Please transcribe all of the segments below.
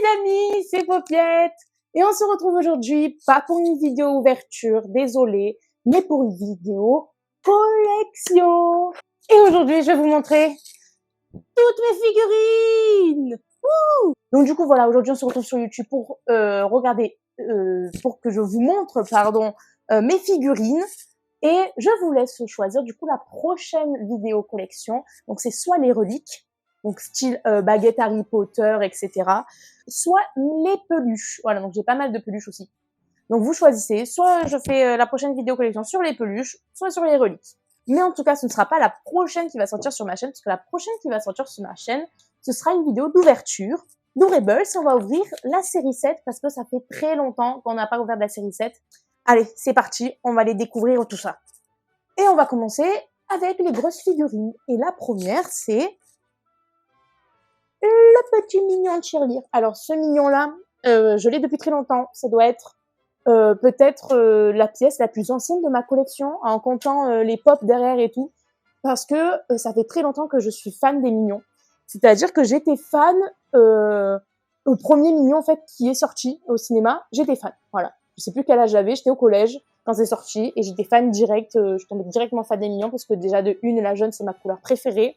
les amis, c'est Popiette et on se retrouve aujourd'hui pas pour une vidéo ouverture, désolé, mais pour une vidéo collection. Et aujourd'hui, je vais vous montrer toutes mes figurines. Wouh! Donc du coup, voilà, aujourd'hui on se retrouve sur YouTube pour pour que je vous montre, mes figurines. Et je vous laisse choisir du coup la prochaine vidéo collection. Donc c'est soit les reliques, donc style baguette Harry Potter, etc. Soit les peluches. Voilà, donc j'ai pas mal de peluches aussi. Donc vous choisissez, soit je fais la prochaine vidéo collection sur les peluches, soit sur les reliques. Mais en tout cas, ce ne sera pas la prochaine qui va sortir sur ma chaîne, parce que la prochaine qui va sortir sur ma chaîne, ce sera une vidéo d'ouverture, d'Ourables. On va ouvrir la série 7, parce que ça fait très longtemps qu'on n'a pas ouvert de la série 7. Allez, c'est parti, on va aller découvrir tout ça. Et on va commencer avec les grosses figurines. Et la première, c'est le petit mignon Cheerleader. Alors, ce mignon-là, je l'ai depuis très longtemps. Ça doit être peut-être la pièce la plus ancienne de ma collection, en comptant les pops derrière et tout. Parce que ça fait très longtemps que je suis fan des mignons. C'est-à-dire que j'étais fan au premier mignon, en fait, qui est sorti au cinéma. J'étais fan, voilà. Je sais plus quel âge j'avais, j'étais au collège quand c'est sorti et j'étais fan direct, je tombais directement fan des mignons parce que déjà de une, la jaune c'est ma couleur préférée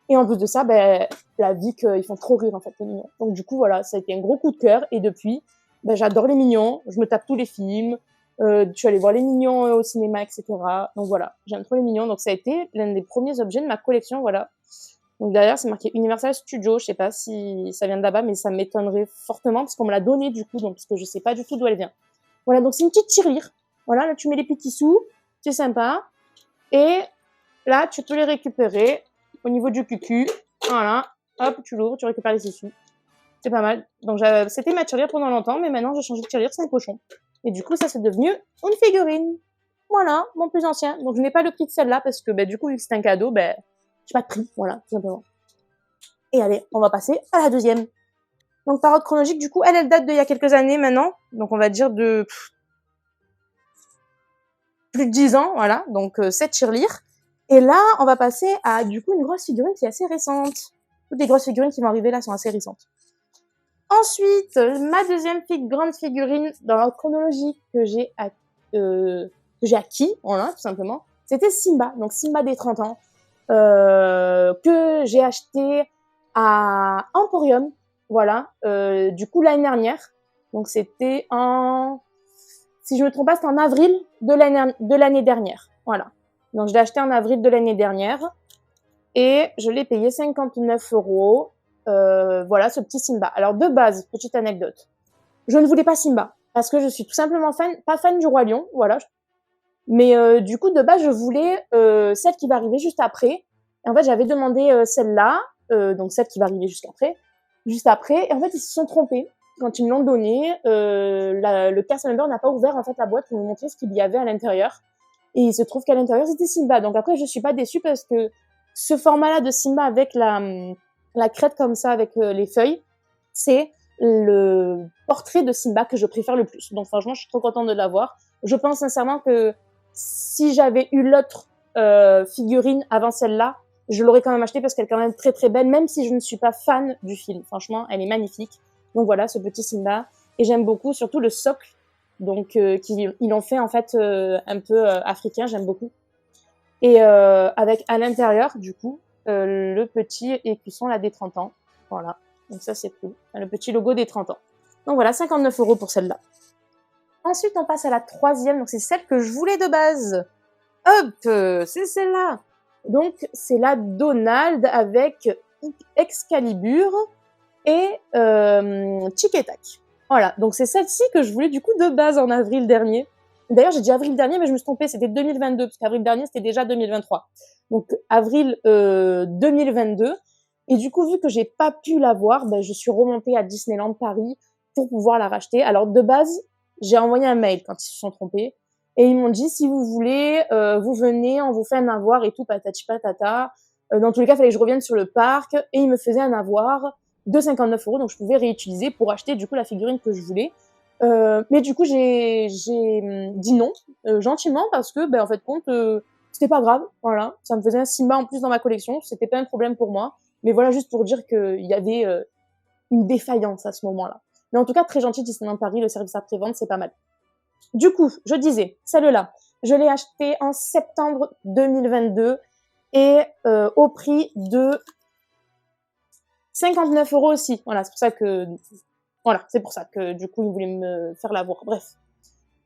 et en plus de ça, la vie qu'ils font trop rire en fait les mignons. Donc du coup voilà, ça a été un gros coup de cœur et depuis, j'adore les mignons, je me tape tous les films, je suis allée voir les mignons au cinéma, etc. Donc voilà, j'aime trop les mignons, donc ça a été l'un des premiers objets de ma collection, voilà. Donc derrière c'est marqué Universal Studios, je sais pas si ça vient de là-bas, mais ça m'étonnerait fortement parce qu'on me l'a donné du coup, donc parce que je sais pas du tout d'où elle vient. Voilà, donc c'est une petite tirelire. Voilà, là, tu mets les petits sous, c'est sympa. Et là, tu peux les récupérer au niveau du cucu. Voilà, hop, tu l'ouvres, tu récupères les sous. C'est pas mal. Donc, c'était ma tirelire pendant longtemps, mais maintenant, j'ai changé de tirelire, c'est un cochon. Et du coup, ça, c'est devenu une figurine. Voilà, mon plus ancien. Donc, je n'ai pas le prix de celle-là parce que, du coup, vu que c'est un cadeau, j'ai pas de prix. Voilà, tout simplement. Et allez, on va passer à la deuxième. Donc, par ordre chronologique, du coup, elle date d'il y a quelques années maintenant. Donc, on va dire de plus de 10 ans, voilà. Donc, cette tirelire. Et là, on va passer à, du coup, une grosse figurine qui est assez récente. Toutes les grosses figurines qui vont arriver là sont assez récentes. Ensuite, ma deuxième grande figurine dans l'ordre chronologique que j'ai acquis, voilà, tout simplement, c'était Simba. Donc, Simba des 30 ans, que j'ai acheté à Emporium, voilà, du coup, l'année dernière. Donc, c'était si je me trompe pas, c'était en avril de l'année dernière. Voilà. Donc, je l'ai acheté en avril de l'année dernière et je l'ai payé 59 €. Voilà, ce petit Simba. Alors, de base, petite anecdote. Je ne voulais pas Simba parce que je suis tout simplement pas fan du Roi Lion, voilà. Mais du coup, de base, je voulais celle qui va arriver juste après. Et en fait, j'avais demandé celle-là, donc celle qui va arriver juste après. Et en fait, ils se sont trompés. Quand ils me l'ont donné, le cast member n'a pas ouvert en fait la boîte pour me montrer ce qu'il y avait à l'intérieur. Et il se trouve qu'à l'intérieur, c'était Simba. Donc après, je suis pas déçue parce que ce format-là de Simba avec la crête comme ça, avec les feuilles, c'est le portrait de Simba que je préfère le plus. Donc franchement, je suis trop contente de l'avoir. Je pense sincèrement que si j'avais eu l'autre figurine avant celle-là, je l'aurais quand même acheté parce qu'elle est quand même très très belle, même si je ne suis pas fan du film. Franchement, elle est magnifique. Donc voilà, ce petit Simba. Et j'aime beaucoup surtout le socle, donc ils l'ont fait en fait un peu africain, j'aime beaucoup. Et avec à l'intérieur, du coup, le petit écusson là des 30 ans. Voilà, donc ça c'est cool. Le petit logo des 30 ans. Donc voilà, 59 € pour celle-là. Ensuite, on passe à la troisième, donc c'est celle que je voulais de base. Hop, c'est celle-là. Donc c'est la Donald avec Excalibur et Tic et Tac. Voilà, donc c'est celle-ci que je voulais du coup de base en avril dernier. D'ailleurs, j'ai dit avril dernier, mais je me suis trompée, c'était 2022, parce qu'avril dernier, c'était déjà 2023. Donc avril 2022. Et du coup, vu que j'ai pas pu l'avoir, je suis remontée à Disneyland Paris pour pouvoir la racheter. Alors de base, j'ai envoyé un mail quand ils se sont trompés. Et ils m'ont dit, si vous voulez, vous venez, on vous fait un avoir et tout, patati patata. Dans tous les cas, il fallait que je revienne sur le parc. Et ils me faisaient un avoir de 59 €, donc je pouvais réutiliser pour acheter du coup la figurine que je voulais. Mais du coup, j'ai dit non, gentiment, parce que, en fait, c'était pas grave, voilà. Ça me faisait un Simba en plus dans ma collection, c'était pas un problème pour moi. Mais voilà, juste pour dire qu'il y avait une défaillance à ce moment-là. Mais en tout cas, très gentil Disneyland Paris, le service après-vente, c'est pas mal. Du coup, je disais, celle-là, je l'ai achetée en septembre 2022 et au prix de 59 € aussi. Voilà, c'est pour ça que du coup, ils voulaient me faire l'avoir. Bref.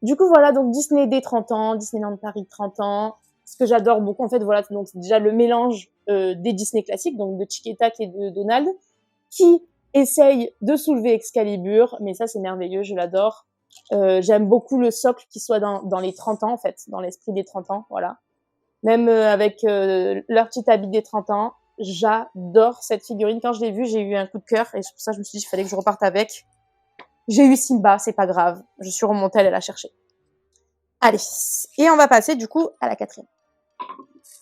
Du coup, voilà, donc Disney Day 30 ans, Disneyland Paris 30 ans. Ce que j'adore beaucoup, en fait, voilà, donc c'est déjà le mélange des Disney classiques, donc de Tic et Tac et de Donald, qui essaye de soulever Excalibur, mais ça, c'est merveilleux, je l'adore. J'aime beaucoup le socle qui soit dans les 30 ans, en fait, dans l'esprit des 30 ans, voilà. Même avec leur petit habit des 30 ans, j'adore cette figurine. Quand je l'ai vue, j'ai eu un coup de cœur, et c'est pour ça que je me suis dit qu'il fallait que je reparte avec. J'ai eu Simba, c'est pas grave. Je suis remontée aller la chercher. Allez, et on va passer du coup à la 4e.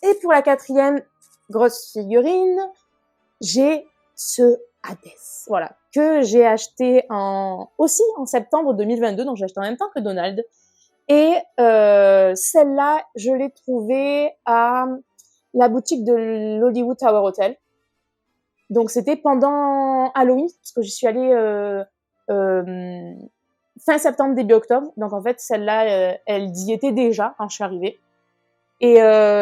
Et pour la 4e grosse figurine, j'ai ce Hades, voilà, que j'ai acheté aussi en septembre 2022, donc j'ai acheté en même temps que Donald. Et celle-là, je l'ai trouvée à la boutique de l'Hollywood Tower Hotel. Donc c'était pendant Halloween, parce que j'y suis allée fin septembre, début octobre. Donc en fait, celle-là, elle y était déjà quand je suis arrivée. Et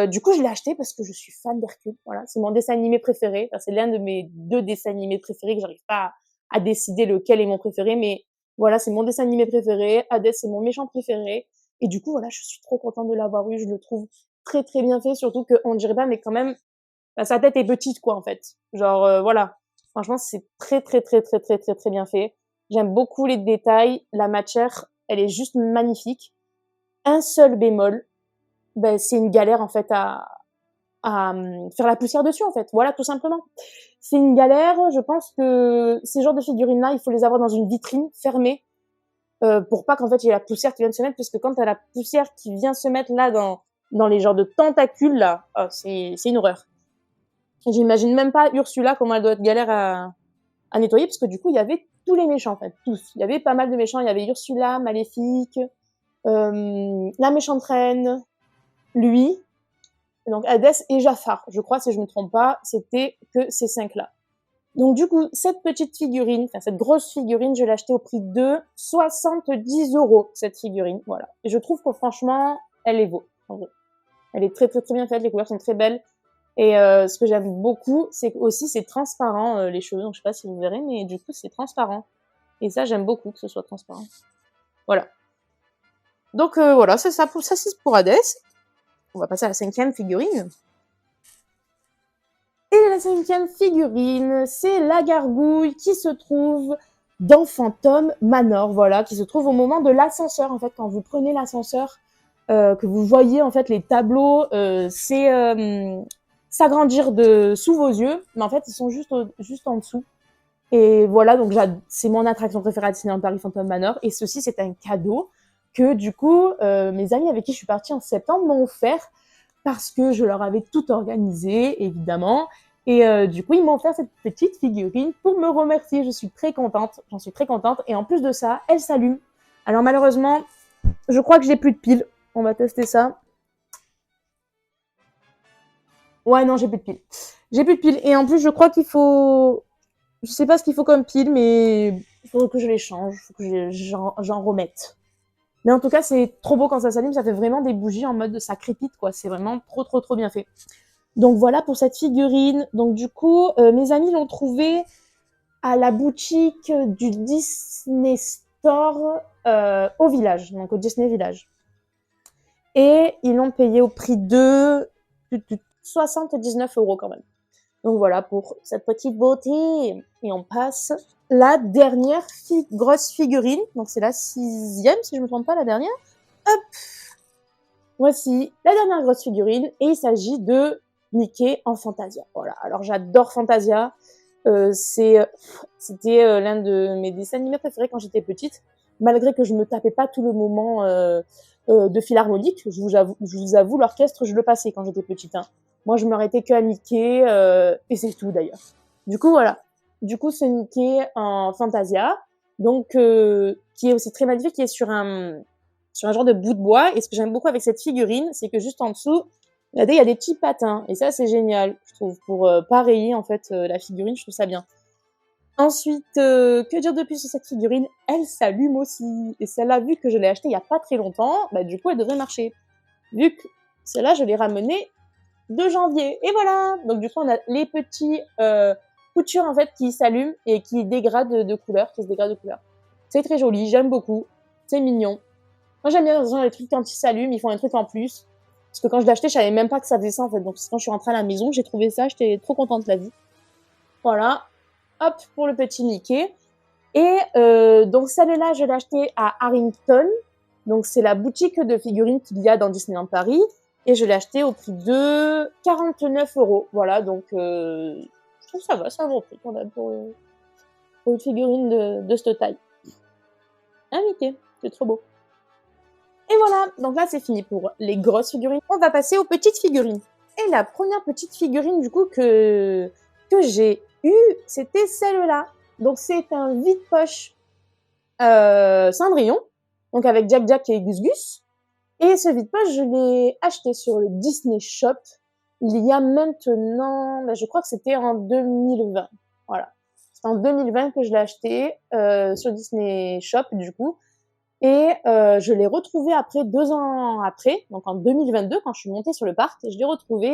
du coup, je l'ai acheté parce que je suis fan d'Hercule. Voilà, c'est mon dessin animé préféré. Enfin, c'est l'un de mes 2 dessins animés préférés que j'arrive pas à décider lequel est mon préféré, mais voilà, c'est mon dessin animé préféré. Hades, c'est mon méchant préféré. Et du coup, voilà, je suis trop contente de l'avoir eu. Je le trouve très très bien fait, surtout qu'on dirait pas, mais quand même, sa tête est petite, quoi, en fait. Genre, voilà. Franchement, c'est très très très très très très très bien fait. J'aime beaucoup les détails. La matière, elle est juste magnifique. Un seul bémol, ben, c'est une galère, en fait, à faire la poussière dessus, en fait. Voilà, tout simplement. C'est une galère. Je pense que ces genres de figurines-là, il faut les avoir dans une vitrine fermée pour pas qu'en fait, il y ait la poussière qui vienne se mettre, puisque quand t'as la poussière qui vient se mettre là dans les genres de tentacules, là, oh, c'est une horreur. J'imagine même pas Ursula comment elle doit être galère à nettoyer, parce que du coup, il y avait tous les méchants, en fait, tous. Il y avait pas mal de méchants. Il y avait Ursula, Maléfique, la méchante reine, lui, donc Hadès et Jafar. Je crois, si je me trompe pas, c'était que ces 5-là. Donc du coup, cette petite figurine, enfin cette grosse figurine, je l'ai achetée au prix de 70 €, cette figurine, voilà. Et je trouve que franchement, elle est beau, en vrai. Elle est très très très bien faite, les couleurs sont très belles. Et ce que j'aime beaucoup, c'est aussi c'est transparent les cheveux, donc je sais pas si vous verrez, mais du coup c'est transparent. Et ça j'aime beaucoup que ce soit transparent. Voilà. Donc voilà, c'est pour Hades. On va passer à la 5e figurine. Et la 5e figurine, c'est la gargouille qui se trouve dans Phantom Manor, voilà, qui se trouve au moment de l'ascenseur. En fait, quand vous prenez l'ascenseur, que vous voyez en fait les tableaux, c'est s'agrandir sous vos yeux, mais en fait ils sont juste en dessous. Et voilà, donc c'est mon attraction préférée à Disneyland Paris Phantom Manor. Et ceci, c'est un cadeau que du coup mes amis avec qui je suis partie en septembre m'ont offert parce que je leur avais tout organisé, évidemment. Et du coup, ils m'ont offert cette petite figurine pour me remercier. Je suis très contente, j'en suis très contente. Et en plus de ça, elle s'allume. Alors malheureusement, je crois que j'ai plus de piles. On va tester ça. Ouais, non, j'ai plus de piles. J'ai plus de piles. Et en plus, je crois qu'il faut... Je sais pas ce qu'il faut comme pile, mais il faut que je les change, il faut que j'en remette. Mais en tout cas, c'est trop beau quand ça s'allume, ça fait vraiment des bougies en mode ça crépite, quoi. C'est vraiment trop, trop, trop bien fait. Donc voilà pour cette figurine. Donc du coup, mes amis l'ont trouvée à la boutique du Disney Store au village, donc au Disney Village. Et ils l'ont payé au prix de 79 € quand même. Donc voilà pour cette petite beauté. Et on passe la dernière grosse figurine. Donc c'est la 6e, si je me trompe pas, la dernière. Hop, voici la dernière grosse figurine. Et il s'agit de Mickey en Fantasia. Voilà. Alors j'adore Fantasia. C'était l'un de mes dessins animés préférés quand j'étais petite. Malgré que je me tapais pas tout le moment de Philharmonique. Je vous avoue, l'orchestre, je le passais quand j'étais petite. Hein. Moi, je m'arrêtais que à Mickey, et c'est tout d'ailleurs. Du coup, voilà. Du coup, c'est Mickey en Fantasia, donc qui est aussi très magnifique, qui est sur un genre de bout de bois. Et ce que j'aime beaucoup avec cette figurine, c'est que juste en dessous, regardez, il y a des petits patins. Et ça, c'est génial, je trouve, pour pareiller en fait la figurine. Je trouve ça bien. Ensuite, que dire de plus sur cette figurine? Elle s'allume aussi. Et celle-là, vu que je l'ai achetée il y a pas très longtemps, bah du coup, elle devrait marcher. Vu que celle-là, je l'ai ramenée de janvier. Et voilà. Donc du coup, on a les petits coutures en fait qui s'allument et qui dégradent de couleur, qui se dégradent de couleur. C'est très joli, j'aime beaucoup. C'est mignon. Moi, j'aime bien les trucs quand ils s'allument, ils font un truc en plus. Parce que quand je l'ai acheté, je savais même pas que ça faisait ça en fait. Donc quand je suis rentrée à la maison, j'ai trouvé ça, j'étais trop contente de la vie. Voilà. Hop pour le petit Mickey. Et donc celle-là, je l'ai achetée à Harrington. Donc c'est la boutique de figurines qu'il y a dans Disneyland Paris. Et je l'ai achetée au prix de 49 €. Voilà, donc je trouve que ça va, c'est un bon prix quand même pour une figurine de cette taille. Hein, Mickey? C'est trop beau. Et voilà, donc là c'est fini pour les grosses figurines. On va passer aux petites figurines. Et la première petite figurine du coup que j'ai eue, c'était celle-là. Donc c'est un vide-poche Cendrillon, donc avec Jack Jack et Gus Gus. Et ce vide-poche, je l'ai acheté sur le Disney Shop il y a maintenant, je crois que c'était en 2020. Voilà. C'est en 2020 que je l'ai acheté sur Disney Shop du coup. Et je l'ai retrouvé après 2 ans après, donc en 2022 quand je suis montée sur le parc, je l'ai retrouvé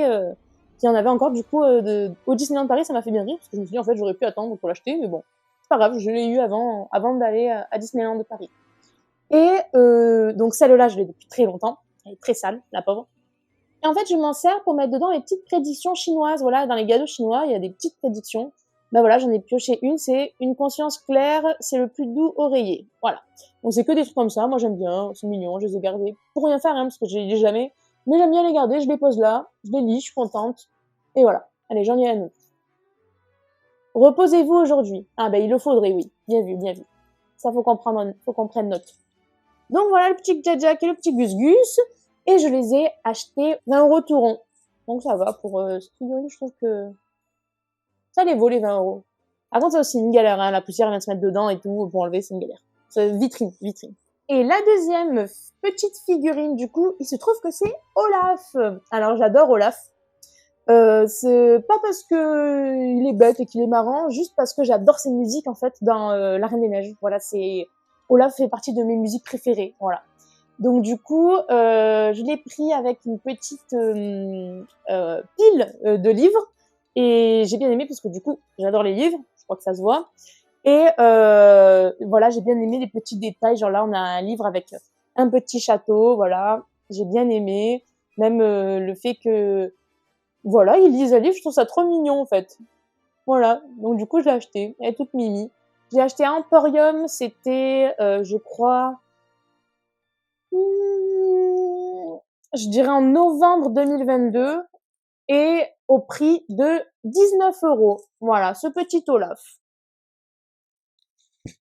qu'il y en avait encore du coup au Disneyland Paris. Ça m'a fait bien rire parce que je me suis dit en fait j'aurais pu attendre pour l'acheter, mais bon, c'est pas grave, je l'ai eu avant d'aller à Disneyland de Paris. Et donc celle-là je l'ai depuis très longtemps, elle est très sale, la pauvre. Et en fait je m'en sers pour mettre dedans les petites prédictions chinoises. Voilà, dans les gâteaux chinois il y a des petites prédictions. Ben voilà, j'en ai pioché une, c'est une conscience claire, c'est le plus doux oreiller. Voilà. Donc c'est que des trucs comme ça, moi j'aime bien, c'est mignon, je les ai gardés pour rien faire, hein, parce que je les lis jamais. Mais j'aime bien les garder, je les pose là, je les lis, je suis contente. Et voilà. Allez, j'en ai un autre. Reposez-vous aujourd'hui. Ah ben il le faudrait, oui. Bien vu, bien vu. Ça faut qu'on prenne note. Donc voilà le petit Jack Jack et le petit Gus Gus. Et je les ai achetés 20 € tout rond. Donc ça va, pour cette figurine, je trouve que ça les vaut les 20 €. Par contre, c'est aussi une galère, hein. La poussière vient de se mettre dedans et tout, pour enlever, c'est une galère. C'est vitrine, vitrine. Et la deuxième petite figurine, du coup, il se trouve que c'est Olaf. Alors, j'adore Olaf. C'est pas parce que il est bête et qu'il est marrant, juste parce que j'adore ses musiques, en fait, dans La Reine des Neiges. Voilà, c'est... Olaf fait partie de mes musiques préférées, voilà. Donc, du coup, je l'ai pris avec une petite pile de livres. Et j'ai bien aimé parce que du coup, j'adore les livres, je crois que ça se voit. Et voilà, j'ai bien aimé les petits détails. Genre là, on a un livre avec un petit château, voilà. J'ai bien aimé. Même le fait que, voilà, ils lisent un livre, je trouve ça trop mignon en fait. Voilà, donc du coup, je l'ai acheté. Elle est toute mimi. J'ai acheté à Emporium, c'était, je crois, je dirais en novembre 2022. Et au prix de 19 €. Voilà, ce petit Olaf.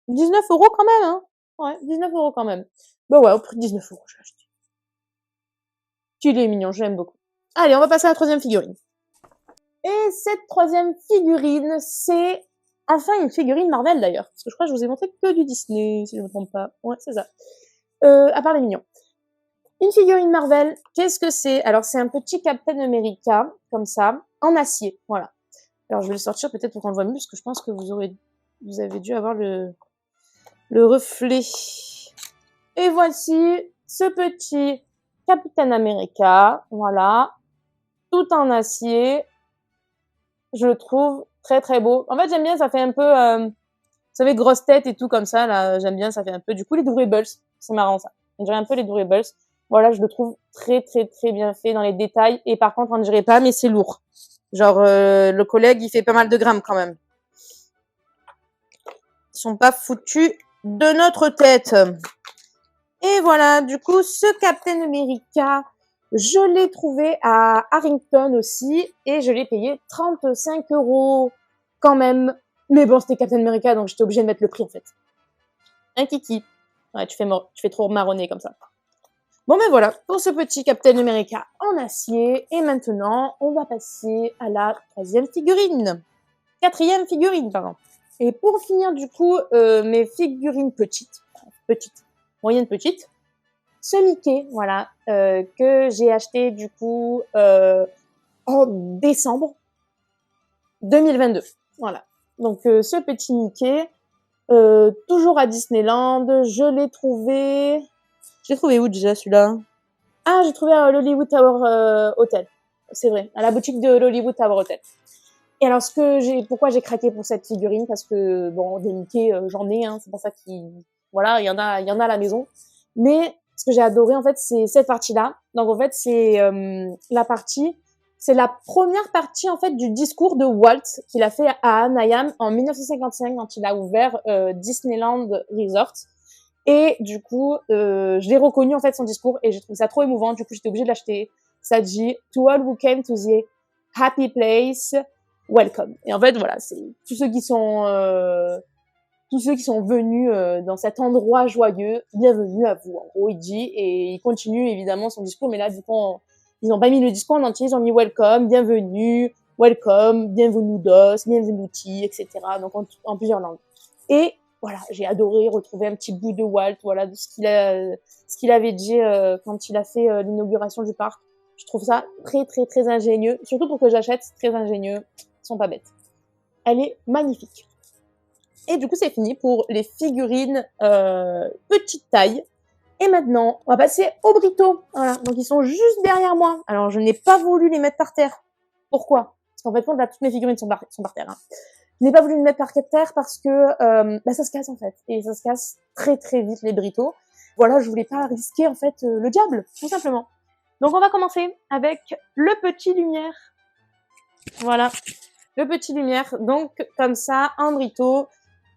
19 € quand même, hein. Ouais, 19 € quand même. Bah ouais, au prix de 19 €, je l'ai acheté. Il est mignon, je l'aime beaucoup. Allez, on va passer à la troisième figurine. Et cette troisième figurine, c'est enfin une figurine Marvel d'ailleurs. Parce que je crois que je vous ai montré que du Disney, si je ne me trompe pas. Ouais, c'est ça. À part les mignons. Une figurine Marvel, qu'est-ce que c'est? Alors, c'est un petit Captain America, comme ça, en acier. Voilà. Alors, je vais le sortir peut-être pour qu'on le voit mieux, parce que je pense que vous avez dû avoir le reflet. Et voici ce petit Captain America, voilà, tout en acier. Je le trouve très très beau. En fait, j'aime bien, ça fait un peu, vous savez, grosse tête et tout comme ça, là, j'aime bien, ça fait un peu, du coup, les Doorables, c'est marrant ça. On dirait un peu les Doorables. Voilà, je le trouve très très très bien fait dans les détails. Et par contre, on ne dirait pas, mais c'est lourd. Genre, le collègue, il fait pas mal de grammes quand même. Ils sont pas foutus de notre tête. Et voilà, du coup, ce Captain America, je l'ai trouvé à Harrington aussi. Et je l'ai payé 35 € quand même. Mais bon, c'était Captain America, donc j'étais obligée de mettre le prix en fait. Un kiki. Ouais, tu fais trop marronner comme ça. Bon ben voilà, pour ce petit Captain America en acier. Et maintenant, on va passer à la quatrième figurine, pardon. Et pour finir du coup, mes figurines petites, moyennes petites, ce Mickey, voilà, que j'ai acheté du coup en décembre 2022. Voilà. Donc ce petit Mickey, toujours à Disneyland, je l'ai trouvé où déjà celui-là? Ah, j'ai trouvé à l'Hollywood Tower Hotel. C'est vrai, à la boutique de l'Hollywood Tower Hotel. Et alors pourquoi j'ai craqué pour cette figurine? Parce que bon, des Mickey, j'en ai, hein, c'est pas ça qui, voilà, il y en a à la maison. Mais ce que j'ai adoré en fait, c'est cette partie-là. Donc en fait, c'est la première partie en fait du discours de Walt qu'il a fait à Anaheim en 1955 quand il a ouvert Disneyland Resort. Et du coup, je l'ai reconnu en fait son discours et j'ai trouvé ça trop émouvant. Du coup, j'étais obligée de l'acheter. Ça dit "To all who came to the happy place, welcome". Et en fait, voilà, c'est tous ceux qui sont venus dans cet endroit joyeux, bienvenue à vous. En gros, il dit et il continue évidemment son discours, mais là, du coup, ils n'ont pas mis le discours en entier, ils ont mis welcome, bienvenue, welcome, bienvenue dos, bienvenue ti, etc. Donc en plusieurs langues. Et voilà, j'ai adoré retrouver un petit bout de Walt, voilà, de ce qu'il avait dit quand il a fait l'inauguration du parc. Je trouve ça très très très ingénieux, surtout pour que j'achète, c'est très ingénieux, ils sont pas bêtes. Elle est magnifique. Et du coup, c'est fini pour les figurines petite taille. Et maintenant, on va passer aux Brito. Voilà, donc ils sont juste derrière moi. Alors, je n'ai pas voulu les mettre par terre. Pourquoi? Parce qu'en fait, là, toutes mes figurines sont par terre. Hein. Je n'ai pas voulu les mettre par terre parce que ça se casse en fait. Et ça se casse très très vite les Brito. Voilà, je voulais pas risquer en fait le diable, tout simplement. Donc on va commencer avec le petit Lumière. Voilà, le petit Lumière. Donc comme ça, un Brito.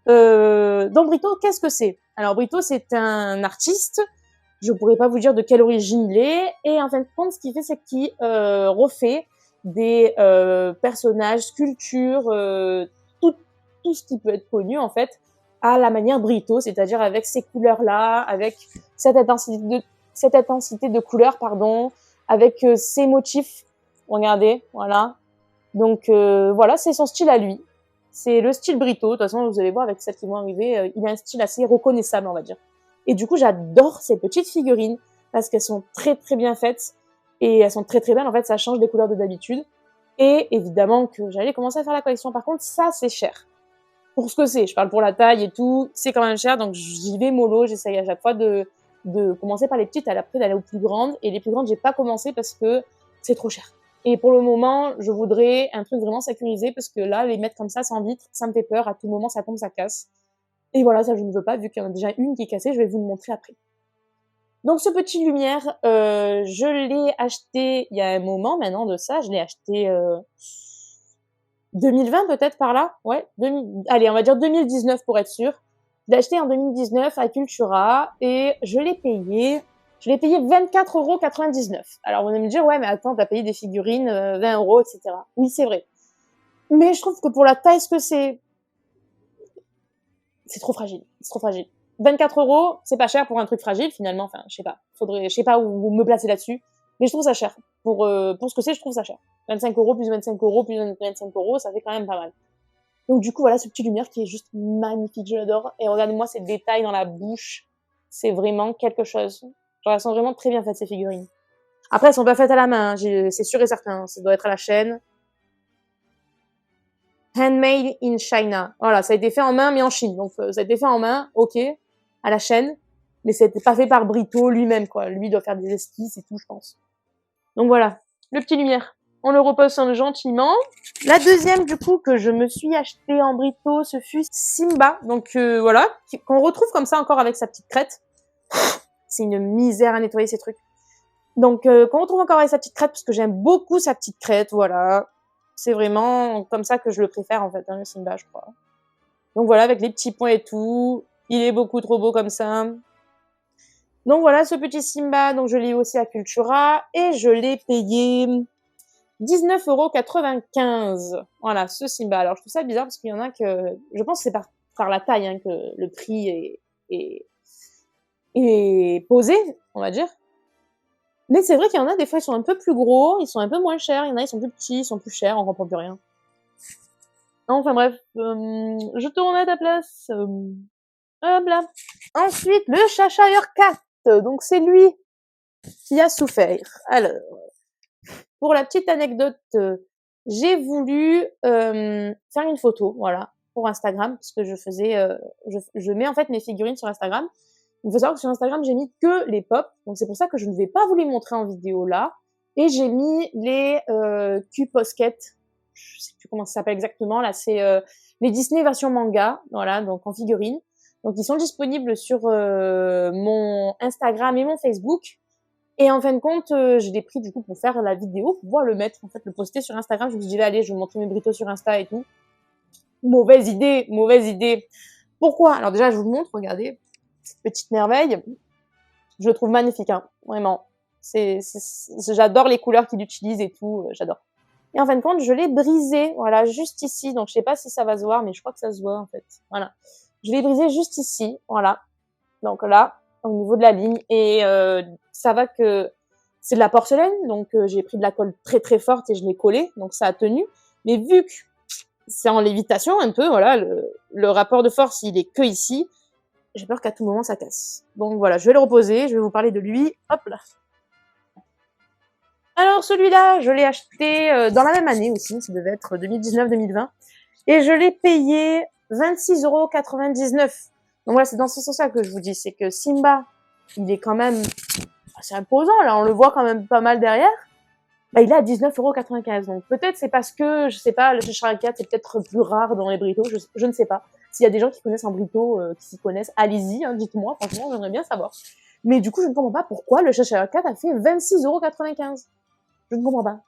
Donc Brito, qu'est-ce que c'est? Alors Brito, c'est un artiste. Je pourrais pas vous dire de quelle origine il est. Et en fin de compte, ce qu'il fait, c'est qu'il refait des personnages, sculptures, tout ce qui peut être connu en fait, à la manière Brito, c'est-à-dire avec ces couleurs-là, avec cette intensité de couleurs, pardon, avec ces motifs. Regardez, voilà. Donc voilà, c'est son style à lui. C'est le style Brito. De toute façon, vous allez voir avec celles qui vont arriver, il a un style assez reconnaissable, on va dire. Et du coup, j'adore ces petites figurines parce qu'elles sont très très bien faites et elles sont très très belles. En fait, ça change des couleurs de d'habitude. Et évidemment que j'allais commencer à faire la collection. Par contre, ça, c'est cher. Pour ce que c'est, je parle pour la taille et tout, c'est quand même cher. Donc j'y vais mollo. J'essaye à chaque fois de commencer par les petites, après d'aller aux plus grandes. Et les plus grandes, j'ai pas commencé parce que c'est trop cher. Et pour le moment, je voudrais un truc vraiment sécurisé parce que là, les mettre comme ça sans vitre, ça me fait peur. À tout moment, ça tombe, ça casse. Et voilà, ça je ne veux pas, vu qu'il y en a déjà une qui est cassée, je vais vous le montrer après. Donc ce petit Lumière, je l'ai acheté il y a un moment maintenant de ça, je l'ai acheté 2020 peut-être par là, ouais, allez on va dire 2019 pour être sûr. Je l'ai acheté en 2019 à Cultura et je l'ai payé 24,99 €. Alors vous allez me dire, ouais mais attends, t'as payé des figurines 20 €, etc. Oui c'est vrai. Mais je trouve que pour la taille ce que c'est trop fragile. C'est trop fragile. 24 €, c'est pas cher pour un truc fragile finalement. Enfin, je sais pas où me placer là-dessus. Mais je trouve ça cher. Pour ce que c'est, je trouve ça cher. 25 € plus 25 € plus 25 €, ça fait quand même pas mal. Donc du coup, voilà ce petit Lumière qui est juste magnifique, je l'adore. Et regardez-moi ces détails dans la bouche. C'est vraiment quelque chose. Genre, elles sont vraiment très bien faites, ces figurines. Après, elles sont pas faites à la main, hein, c'est sûr et certain. Ça doit être à la chaîne. Handmade in China. Voilà, ça a été fait en main, mais en Chine. Donc, ça a été fait en main, ok, à la chaîne, mais ça a été pas fait par Brito lui-même, quoi. Lui doit faire des esquisses et tout, je pense. Donc voilà, le petit Lumière. On le repose gentiment. La deuxième, du coup, que je me suis acheté en Brito, ce fut Simba. Donc voilà, qu'on retrouve comme ça encore avec sa petite crête. C'est une misère à nettoyer ces trucs. Donc qu'on retrouve encore avec sa petite crête, parce que j'aime beaucoup sa petite crête, voilà. C'est vraiment comme ça que je le préfère, en fait, hein, le Simba, je crois. Donc voilà, avec les petits points et tout. Il est beaucoup trop beau comme ça. Donc voilà, ce petit Simba, donc je l'ai eu aussi à Cultura. Et je l'ai payé 19,95 €. Voilà, ce Simba. Alors je trouve ça bizarre parce qu'il y en a que... Je pense que c'est par la taille hein, que le prix est posé, on va dire. Mais c'est vrai qu'il y en a, des fois, ils sont un peu plus gros, ils sont un peu moins chers. Il y en a, ils sont plus petits, ils sont plus chers, on comprend plus rien. Enfin bref, je tourne à ta place. Hop là. Ensuite, le Cheshire Cat. Donc c'est lui qui a souffert. Alors, pour la petite anecdote, j'ai voulu faire une photo, voilà. pour Instagram, parce que je faisais, je mets en fait mes figurines sur Instagram. Il faut savoir que sur Instagram, j'ai mis que les pop, donc c'est pour ça que je ne vais pas vous les montrer en vidéo là. Et j'ai mis les Q-Posket, je sais plus comment ça s'appelle exactement, là c'est les Disney version manga, voilà, donc en figurine. Donc ils sont disponibles sur mon Instagram et mon Facebook. Et en fin de compte, je l'ai pris du coup pour faire la vidéo, pour pouvoir le mettre, en fait, le poster sur Instagram. Je me suis dit, allez, je vais vous montrer mes britos sur Insta et tout. Mauvaise idée, mauvaise idée. Pourquoi? Alors déjà, je vous montre, regardez, cette petite merveille. Je le trouve magnifique, hein, vraiment. J'adore les couleurs qu'il utilise et tout, j'adore. Et en fin de compte, je l'ai brisé, voilà, juste ici. Donc je sais pas si ça va se voir, mais je crois que ça se voit en fait. Voilà. Je l'ai brisé juste ici, voilà. Donc là, au niveau de la ligne, et ça va que c'est de la porcelaine, donc j'ai pris de la colle très très forte et je l'ai collé, donc ça a tenu. Mais vu que c'est en lévitation un peu, voilà, le rapport de force il est que ici, j'ai peur qu'à tout moment ça casse. Donc voilà, je vais le reposer, je vais vous parler de lui, hop là. Alors celui-là, je l'ai acheté dans la même année aussi, ça devait être 2019-2020, et je l'ai payé 26,99 €. Donc voilà, c'est dans ce sens-là que je vous dis, c'est que Simba, il est quand même assez imposant, là, on le voit quand même pas mal derrière. Bah, il est à 19,95 €. Donc peut-être c'est parce que, je sais pas, le Cheshire Cat c'est peut-être plus rare dans les britos, je ne sais pas. S'il y a des gens qui connaissent un brito, qui s'y connaissent, allez-y, hein, dites-moi, franchement, j'aimerais bien savoir. Mais du coup, je ne comprends pas pourquoi le Cheshire Cat a fait 26,95 €. Je ne comprends pas.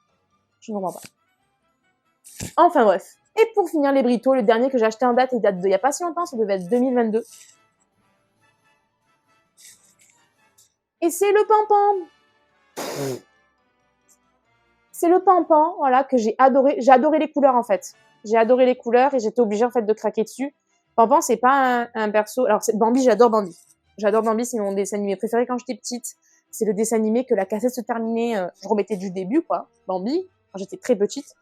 Je ne comprends pas. Enfin bref. Et pour finir les britos, le dernier que j'ai acheté en date, il date il y a pas si longtemps, ça devait être 2022. Et c'est le Pampan. C'est le Pampan, voilà, que j'ai adoré. J'ai adoré les couleurs, en fait. J'ai adoré les couleurs et j'étais obligée, en fait, de craquer dessus. Pampan, c'est pas un perso. Alors, Bambi, j'adore Bambi. J'adore Bambi, c'est mon dessin animé préféré quand j'étais petite. C'est le dessin animé que la cassette se terminait, je remettais du début, quoi. Bambi, quand j'étais très petite.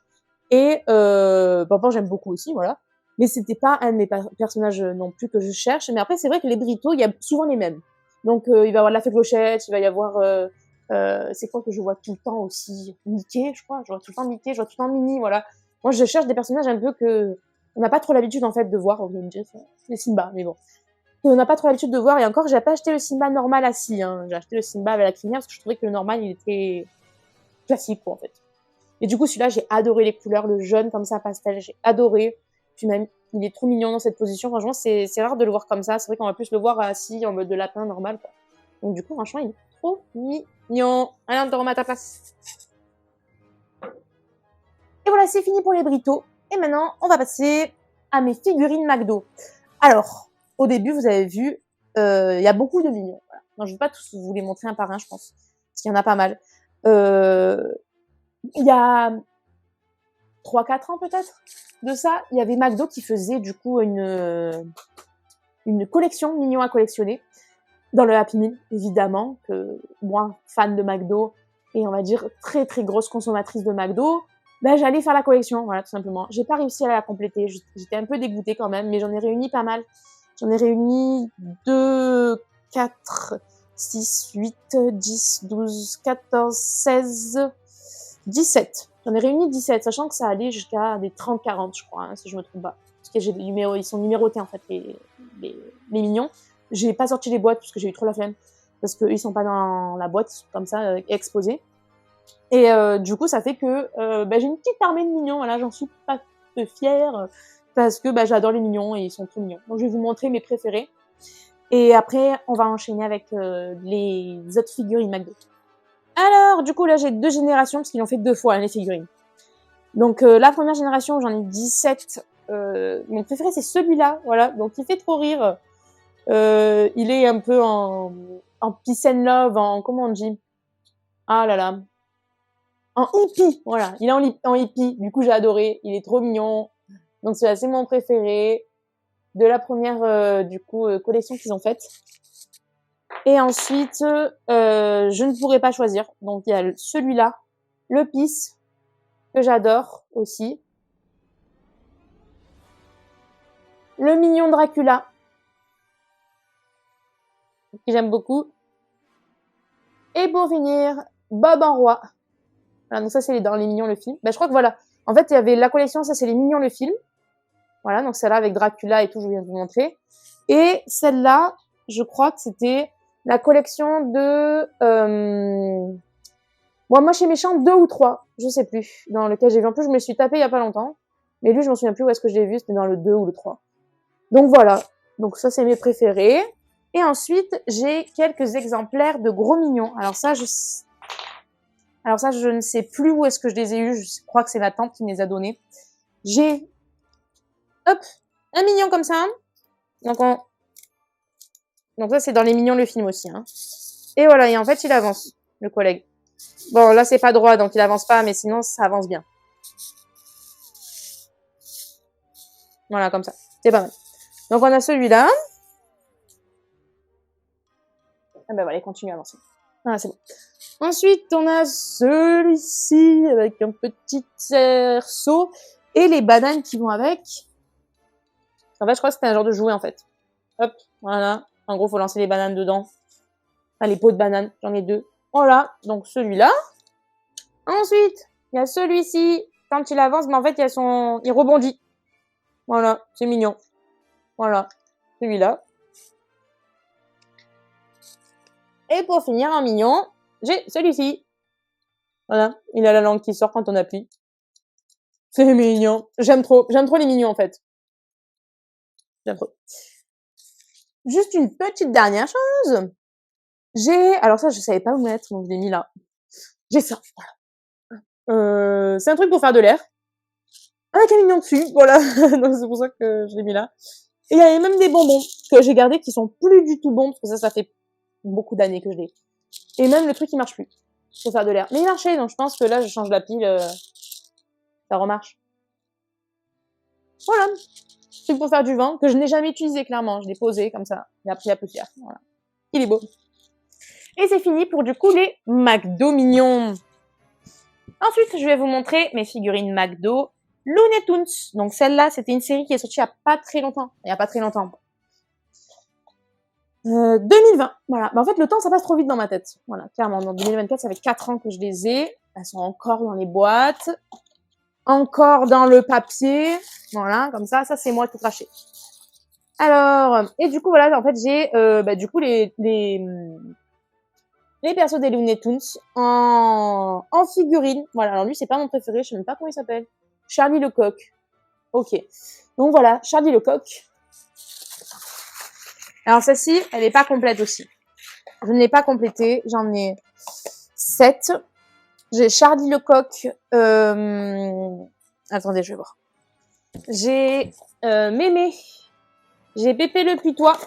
Et Pampan, j'aime beaucoup aussi, voilà. Mais c'était pas un de mes personnages non plus que je cherche. Mais après, c'est vrai que les britos, il y a souvent les mêmes. Donc, il va y avoir la fée Clochette, il va y avoir... c'est quoi que je vois tout le temps aussi? Mickey, je crois. Je vois tout le temps Mickey, je vois tout le temps Minnie, voilà. Moi, je cherche des personnages un peu que on n'a pas trop l'habitude, en fait, de voir. On me dire, les Simba, mais bon. Et on n'a pas trop l'habitude de voir. Et encore, j'ai pas acheté le Simba normal assis, hein. J'ai acheté le Simba avec la crinière parce que je trouvais que le normal, il était classique, quoi, en fait. Et du coup, celui-là, j'ai adoré les couleurs, le jaune comme ça, pastel, j'ai adoré. Puis même, il est trop mignon dans cette position. Franchement, c'est rare de le voir comme ça. C'est vrai qu'on va plus le voir assis en mode de lapin normal, quoi. Donc du coup, franchement, il est trop mignon. Allez, on te remet à ta place. Et voilà, c'est fini pour les britos. Et maintenant, on va passer à mes figurines McDo. Alors, au début, vous avez vu, il y a beaucoup de mignons. Voilà. Non, je ne vais pas tous vous les montrer un par un, je pense. Parce qu'il y en a pas mal. Il y a 3-4 ans peut-être de ça, il y avait McDo qui faisait du coup une collection mignons à collectionner dans le Happy Meal, évidemment, que moi, fan de McDo et on va dire très très grosse consommatrice de McDo, ben j'allais faire la collection, voilà, tout simplement. J'ai pas réussi à la compléter, j'étais un peu dégoûtée quand même, mais j'en ai réuni pas mal. J'en ai réuni 2, 4, 6, 8, 10, 12, 14, 16, 17. J'en ai réuni 17, sachant que ça allait jusqu'à des 30-40, je crois, hein, si je me trompe pas. Parce que j'ai des numéros, ils sont numérotés, en fait, les mignons. J'ai pas sorti les boîtes, parce que j'ai eu trop la flemme. Parce qu'ils sont pas dans la boîte, ils sont comme ça, exposés. Et du coup, ça fait que j'ai une petite armée de mignons, voilà, j'en suis pas fière, parce que j'adore les mignons, et ils sont trop mignons. Donc je vais vous montrer mes préférés. Et après, on va enchaîner avec les autres figurines McDo. Alors, du coup, là, j'ai 2 générations, parce qu'ils l'ont fait 2 fois, hein, les figurines. Donc, la première génération, j'en ai 17. Mon préféré, c'est celui-là, voilà. Donc, il fait trop rire. Il est un peu en peace and love, comment on dit? Ah là là. En hippie, voilà. Il est en hippie. Du coup, j'ai adoré. Il est trop mignon. Donc, celui-là, c'est mon préféré. De la première, du coup, collection qu'ils ont faite. Et ensuite, je ne pourrais pas choisir. Donc, il y a celui-là, le Peace, que j'adore aussi. Le mignon Dracula, que j'aime beaucoup. Et pour finir, Bob en roi. Voilà, donc ça, c'est dans les Mignons, le film. Je crois que voilà. En fait, il y avait la collection, ça, c'est les Mignons, le film. Voilà, donc celle-là avec Dracula et tout, je viens de vous montrer. Et celle-là, je crois que c'était la collection de... Moi, chez Méchant, 2 ou 3, je sais plus, dans lequel j'ai vu. En plus, je me le suis tapé il y a pas longtemps. Mais lui, je m'en souviens plus où est-ce que je l'ai vu, c'était dans le 2 ou le 3. Donc voilà, donc ça, c'est mes préférés. Et ensuite, j'ai quelques exemplaires de Gros Mignons. Alors ça, je ne sais plus où est-ce que je les ai eus. Je crois que c'est ma tante qui me les a donnés. J'ai, hop, un mignon comme ça. Donc ça, c'est dans Les Mignons, le film aussi. Hein. Et voilà, et en fait, il avance, le collègue. Bon, là, c'est pas droit, donc il avance pas, mais sinon, ça avance bien. Voilà, comme ça. C'est pas mal. Donc, on a celui-là. Ah ben voilà, il continue à avancer. Ah, c'est bon. Ensuite, on a celui-ci avec un petit cerceau et les bananes qui vont avec. En fait, je crois que c'était un genre de jouet, en fait. Hop, voilà. En gros, faut lancer les bananes dedans. Enfin, les pots de bananes, j'en ai 2. Voilà, donc celui-là. Ensuite, il y a celui-ci. Quand il avance, mais en fait, il rebondit. Voilà, c'est mignon. Voilà, celui-là. Et pour finir en mignon, j'ai celui-ci. Voilà, il a la langue qui sort quand on appuie. C'est mignon. J'aime trop les mignons en fait. J'aime trop. Juste une petite dernière chose. Alors ça je savais pas où mettre, donc je l'ai mis là. J'ai ça. C'est un truc pour faire de l'air. Avec un mignon dessus, voilà. Donc c'est pour ça que je l'ai mis là. Et il y avait même des bonbons que j'ai gardés qui sont plus du tout bons, parce que ça fait beaucoup d'années que je l'ai. Et même le truc il marche plus. Pour faire de l'air. Mais il marchait, donc je pense que là je change la pile, ça remarche. Voilà. Truc pour faire du vent, que je n'ai jamais utilisé clairement. Je l'ai posé comme ça. Il a pris la poussière. Voilà. Il est beau. Et c'est fini pour du coup les McDo mignons. Ensuite, je vais vous montrer mes figurines McDo Looney Tunes. Donc celle-là, c'était une série qui est sortie il n'y a pas très longtemps. 2020. Voilà. Mais en fait, le temps, ça passe trop vite dans ma tête. Voilà, clairement. En 2024, ça fait 4 ans que je les ai. Elles sont encore dans les boîtes. Encore dans le papier. Voilà, comme ça. Ça, c'est moi tout craché. Alors, et du coup, voilà, en fait, j'ai du coup les persos des Looney Tunes en figurine. Voilà, alors lui, c'est pas mon préféré, je sais même pas comment il s'appelle. Charlie le Coq. Ok. Donc voilà, Charlie le Coq. Alors celle-ci, elle est pas complète aussi. Je ne l'ai pas complétée, j'en ai 7. J'ai Charlie le Coq. Attendez, je vais voir. J'ai Mémé. J'ai Pépé le Putois.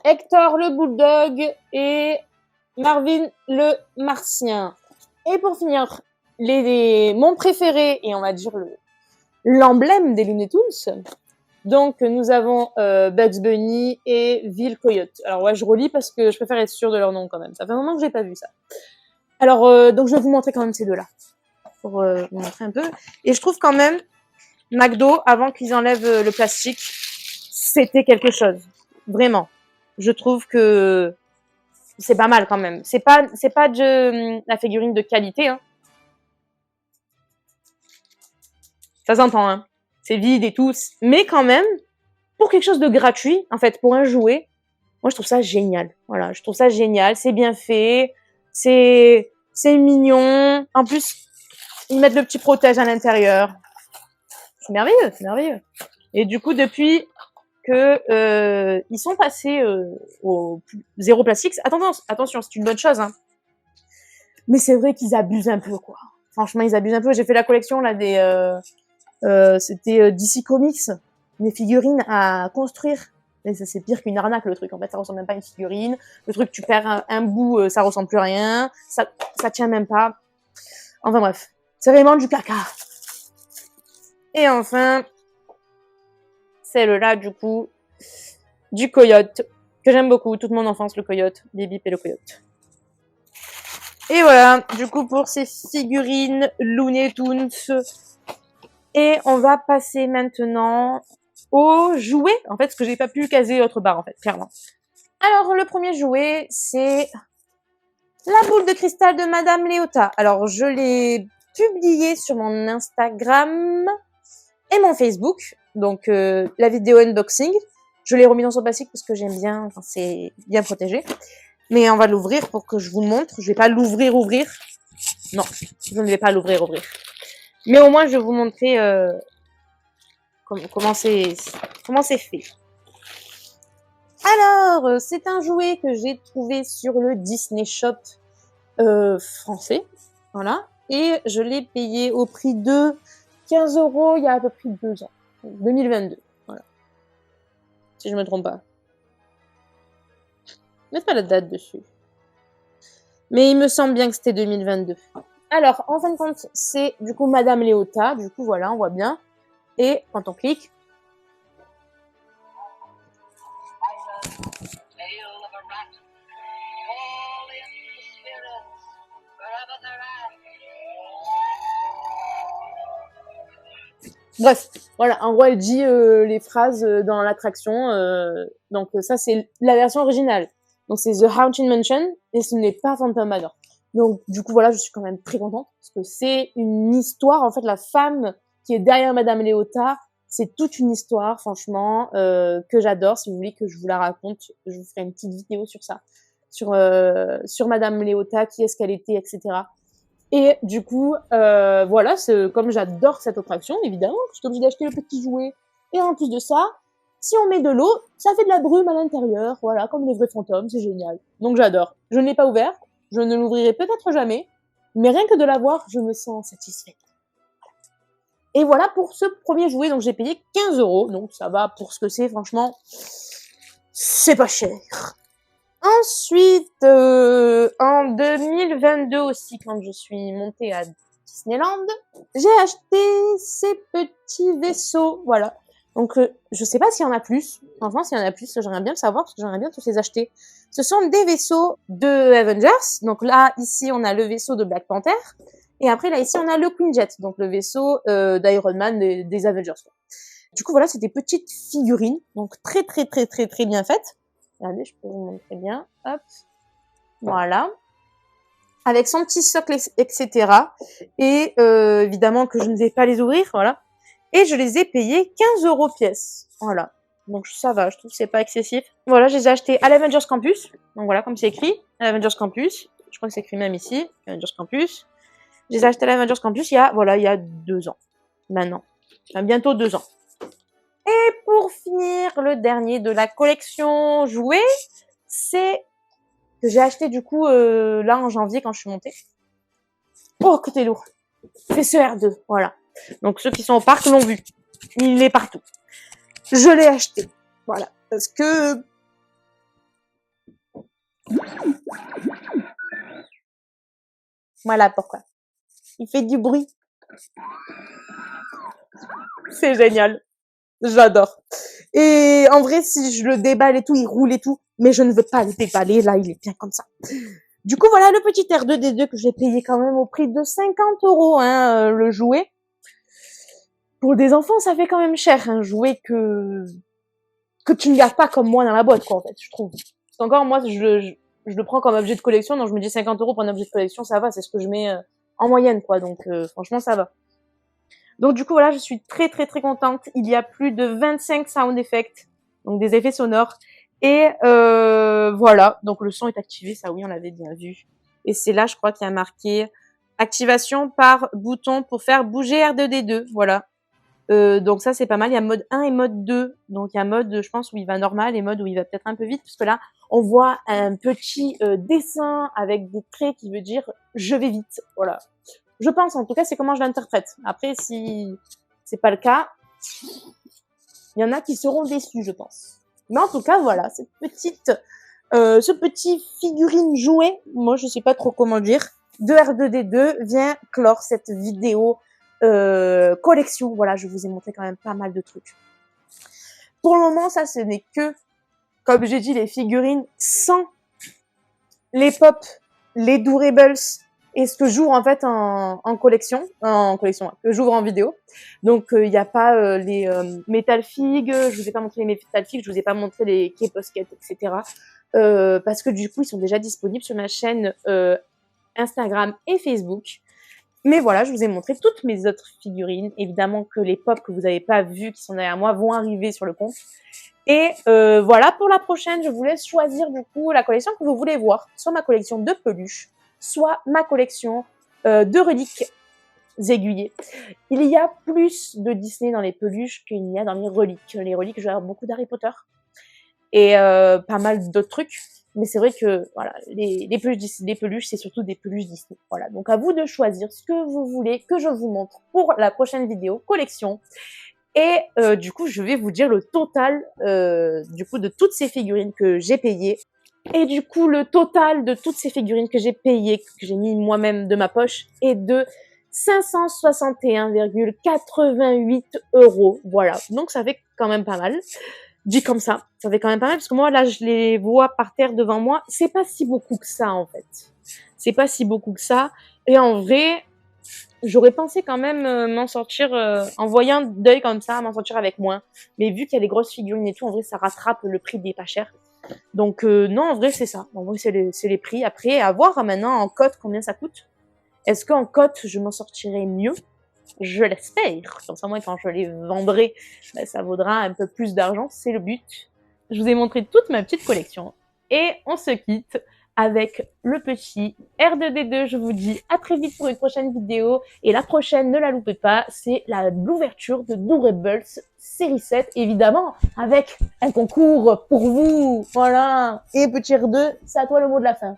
Hector le Bulldog et Marvin le Martien. Et pour finir, mon préféré, et on va dire l'emblème des Looney Tunes. Donc, nous avons Bugs Bunny et Ville Coyote. Alors, ouais, je relis parce que je préfère être sûre de leur nom quand même. Ça fait un moment que j'ai pas vu ça. Alors, donc, je vais vous montrer quand même ces deux-là. Pour vous montrer un peu. Et je trouve quand même, McDo, avant qu'ils enlèvent le plastique, c'était quelque chose. Vraiment. Je trouve que c'est pas mal quand même. C'est pas la figurine de qualité, hein. Ça s'entend, hein. C'est vide et tout. Mais quand même, pour quelque chose de gratuit, en fait, pour un jouet, moi, je trouve ça génial. Voilà, je trouve ça génial. C'est bien fait. C'est mignon. En plus, ils mettent le petit protège à l'intérieur. C'est merveilleux, c'est merveilleux. Et du coup, depuis que ils sont passés au zéro plastique, attention, c'est une bonne chose, hein. Mais c'est vrai qu'ils abusent un peu, quoi. Franchement, ils abusent un peu. J'ai fait la collection là c'était DC Comics, des figurines à construire. Et ça, c'est pire qu'une arnaque, le truc. En fait, ça ressemble même pas à une figurine. Le truc, tu perds un bout, ça ressemble plus à rien. Ça tient même pas. Enfin bref, c'est vraiment du caca. Et enfin, celle-là, du coup, du coyote, que j'aime beaucoup. Toute mon enfance, le coyote, Bip Bip et le coyote. Et voilà, du coup, pour ces figurines Looney Tunes. Et on va passer maintenant aux jouets, en fait, ce que j'ai pas pu caser autre part, en fait, clairement. Alors, le premier jouet, c'est la boule de cristal de Madame Léota. Alors, je l'ai publié sur mon Instagram et mon Facebook. Donc, la vidéo unboxing, je l'ai remis dans son plastique parce que j'aime bien, enfin, c'est bien protégé. Mais on va l'ouvrir pour que je vous le montre. Je vais pas l'ouvrir, ouvrir. Non, je ne vais pas l'ouvrir, ouvrir. Mais au moins, je vais vous montrer comment c'est fait. Alors, c'est un jouet que j'ai trouvé sur le Disney Shop français. Voilà. Et je l'ai payé au prix de 15 € il y a à peu près 2 ans. 2022. Voilà. Si je me trompe pas. Mettre pas la date dessus. Mais il me semble bien que c'était 2022. Alors, en fin de compte, c'est du coup Madame Léota. Du coup, voilà, on voit bien. Et quand on clique, bref, voilà, en gros, elle dit les phrases dans l'attraction. Donc ça, c'est la version originale. Donc c'est The Haunted Mansion et ce n'est pas Phantom Manor. Donc du coup, voilà, je suis quand même très contente parce que c'est une histoire. En fait, la femme qui est derrière Madame Léota, c'est toute une histoire, franchement, que j'adore. Si vous voulez que je vous la raconte, je vous ferai une petite vidéo sur ça, sur Madame Léota, qui est-ce qu'elle était, etc. Et du coup, voilà, comme j'adore cette attraction, évidemment, je suis obligée d'acheter le petit jouet. Et en plus de ça, si on met de l'eau, ça fait de la brume à l'intérieur, voilà, comme les vrais fantômes, c'est génial. Donc j'adore. Je ne l'ai pas ouvert, je ne l'ouvrirai peut-être jamais, mais rien que de l'avoir, je me sens satisfaite. Et voilà pour ce premier jouet, donc j'ai payé 15 €, donc ça va pour ce que c'est, franchement, c'est pas cher. Ensuite, en 2022 aussi, quand je suis montée à Disneyland, j'ai acheté ces petits vaisseaux, voilà. Donc, je sais pas s'il y en a plus. Franchement, s'il y en a plus, j'aimerais bien le savoir, parce que j'aimerais bien tous les acheter. Ce sont des vaisseaux de Avengers. Donc là, ici, on a le vaisseau de Black Panther. Et après, là, ici, on a le Quinjet, donc le vaisseau d'Iron Man des Avengers. Du coup, voilà, c'est des petites figurines, donc très, très, très, très, très bien faites. Regardez, je peux vous montrer bien. Hop. Voilà. Avec son petit socle, etc. Et évidemment que je ne vais pas les ouvrir, voilà. Et je les ai payés 15 € pièce. Voilà. Donc ça va, je trouve que c'est pas excessif. Voilà, je les ai achetés à l'Avengers Campus. Donc voilà, comme c'est écrit, à l'Avengers Campus. Je crois que c'est écrit même ici, Avengers Campus. Je les ai achetés à l'Avengers Campus il y a 2 ans. Maintenant. Enfin, bientôt 2 ans. Et pour finir, le dernier de la collection jouets, c'est que j'ai acheté du coup là en janvier quand je suis montée. Oh, que t'es lourd. C'est ce R2, voilà. Donc ceux qui sont au parc l'ont vu. Il est partout. Je l'ai acheté, voilà, parce que voilà pourquoi. Il fait du bruit. C'est génial. J'adore. Et en vrai, si je le déballe et tout, il roule et tout, mais je ne veux pas le déballer. Là, il est bien comme ça. Du coup, voilà le petit R2D2 que j'ai payé quand même au prix de 50 €, hein, le jouet. Pour des enfants, ça fait quand même cher, un jouet que tu ne gardes pas comme moi dans la boîte, quoi, en fait, je trouve. Parce qu'encore, moi, je le prends comme objet de collection, donc je me dis 50 € pour un objet de collection, ça va, c'est ce que je mets en moyenne, quoi. Donc, franchement, ça va. Donc, du coup, voilà, je suis très, très, très contente. Il y a plus de 25 sound effects, donc des effets sonores. Et voilà, donc le son est activé, ça oui, on l'avait bien vu. Et c'est là, je crois, qu'il y a marqué activation par bouton pour faire bouger R2D2, voilà. Donc ça, c'est pas mal. Il y a mode 1 et mode 2. Donc il y a mode, je pense, où il va normal et mode où il va peut-être un peu vite, parce que là, on voit un petit dessin avec des traits qui veut dire je vais vite. Voilà. Je pense, en tout cas, c'est comment je l'interprète. Après, si c'est pas le cas, il y en a qui seront déçus, je pense. Mais en tout cas, voilà, ce petit figurine jouet, moi je sais pas trop comment dire, de R2D2 vient clore cette vidéo collection. Voilà, je vous ai montré quand même pas mal de trucs. Pour le moment, ça, ce n'est que, comme j'ai dit, les figurines sans les pop, les Doorables et ce que j'ouvre en fait en collection, que j'ouvre en vidéo. Donc il n'y a pas les Metal Fig, je vous ai pas montré les Metal Fig, je vous ai pas montré les K-Posket, etc. Parce que du coup ils sont déjà disponibles sur ma chaîne Instagram et Facebook. Mais voilà, je vous ai montré toutes mes autres figurines. Évidemment que les pop que vous n'avez pas vues, qui sont derrière moi, vont arriver sur le compte. Et voilà, pour la prochaine, je vous laisse choisir du coup la collection que vous voulez voir. Soit ma collection de peluches, soit ma collection de reliques aiguillées. Il y a plus de Disney dans les peluches qu'il n'y a dans les reliques. Les reliques, je regarde beaucoup d'Harry Potter et pas mal d'autres trucs. Mais c'est vrai que voilà, les peluches, c'est surtout des peluches Disney. Voilà, donc à vous de choisir ce que vous voulez que je vous montre pour la prochaine vidéo collection. Et du coup, je vais vous dire le total du coup de toutes ces figurines que j'ai payées. Et du coup, le total de toutes ces figurines que j'ai payées, que j'ai mis moi-même de ma poche, est de 561,88 €. Voilà, donc ça fait quand même pas mal. Dit comme ça fait quand même pas mal, parce que moi, là, je les vois par terre devant moi. C'est pas si beaucoup que ça, en fait. C'est pas si beaucoup que ça. Et en vrai, j'aurais pensé quand même m'en sortir, en voyant d'œil comme ça, m'en sortir avec moins. Mais vu qu'il y a les grosses figurines et tout, en vrai, ça rattrape le prix des pas chers. Donc non, en vrai, c'est ça. En vrai, c'est les prix. Après, à voir maintenant en cote combien ça coûte. Est-ce qu'en cote, je m'en sortirai mieux? Je l'espère. Comme ça, moi, quand je les vendrai, ben, ça vaudra un peu plus d'argent. C'est le but. Je vous ai montré toute ma petite collection. Et on se quitte avec le petit R2D2. Je vous dis à très vite pour une prochaine vidéo. Et la prochaine, ne la loupez pas, c'est l'ouverture de Doorables série 7, évidemment, avec un concours pour vous. Voilà. Et petit R2, c'est à toi le mot de la fin.